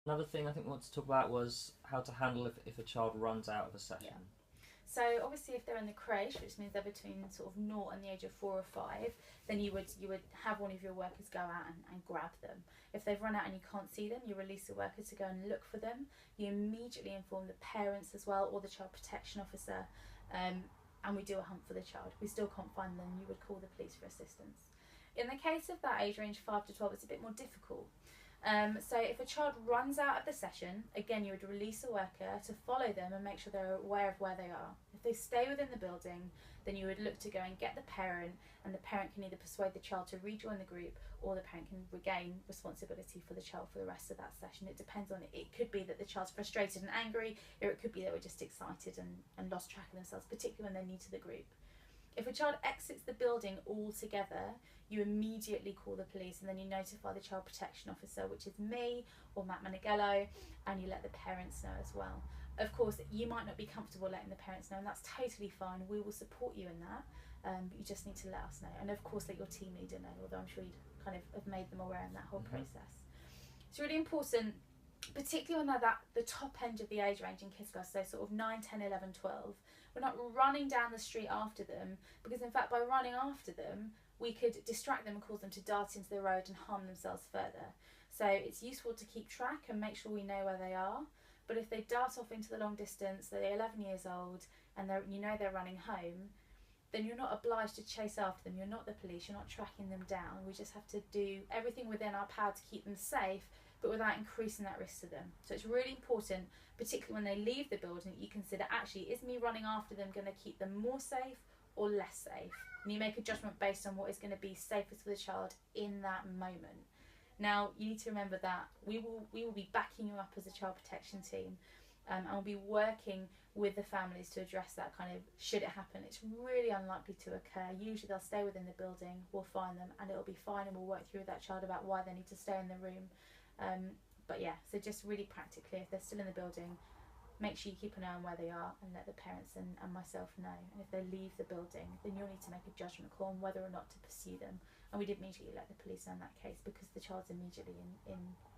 Another thing I think we want to talk about was how to handle if a child runs out of a session. Yeah. So obviously, if they're in the creche, which means they're between sort of 0 and the age of 4 or 5, then you would have one of your workers go out and grab them. If they've run out and you can't see them, you release a worker to go and look for them. You immediately inform the parents as well, or the child protection officer, and we do a hunt for the child. We still can't find them. You would call the police for assistance. In the case of that age range 5 to 12, it's a bit more difficult. So if a child runs out of the session, again, you would release a worker to follow them and make sure they're aware of where they are. If they stay within the building, then you would look to go and get the parent, and the parent can either persuade the child to rejoin the group, or the parent can regain responsibility for the child for the rest of that session. It depends on it. It could be that the child's frustrated and angry, or it could be they were just excited and lost track of themselves, particularly when they're new to the group. If a child exits the building altogether, you immediately call the police, and then you notify the child protection officer, which is me or Matt Manigello, and you let the parents know as well. Of course, you might not be comfortable letting the parents know, and that's totally fine. We will support you in that, but you just need to let us know. And of course, let your team leader know, although I'm sure you'd kind of have made them aware in that whole process. It's really important, particularly on the top end of the age range in kids class, so sort of 9, 10, 11, 12. We're not running down the street after them, because in fact by running after them we could distract them and cause them to dart into the road and harm themselves further. So it's useful to keep track and make sure we know where they are. But if they dart off into the long distance, they're 11 years old, and they're running home, then you're not obliged to chase after them. You're not the police, you're not tracking them down. We just have to do everything within our power to keep them safe, but without increasing that risk to them. So it's really important, particularly when they leave the building, that you consider, actually, is me running after them going to keep them more safe or less safe? And you make a judgment based on what is going to be safest for the child in that moment. Now, you need to remember that we will be backing you up as a child protection team, and we'll be working with the families to address that kind of, should it happen. It's really unlikely to occur. Usually they'll stay within the building, we'll find them, and it'll be fine, and we'll work through with that child about why they need to stay in the room. But yeah, so just really practically, if they're still in the building, make sure you keep an eye on where they are and let the parents and myself know. And if they leave the building, then you'll need to make a judgment call on whether or not to pursue them. And we did immediately let the police know in that case, because the child's immediately in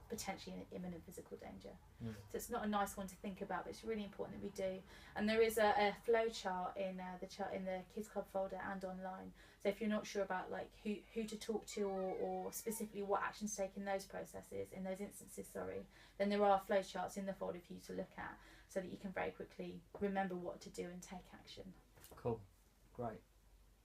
potentially in imminent physical danger. So it's not a nice one to think about, but it's really important that we do. And there is a flow chart in the Kids Club folder and online. So if you're not sure about like who to talk to, or specifically what actions to take in those processes, in those instances, then there are flow charts in the folder for you to look at, so that you can very quickly remember what to do and take action. Cool, great.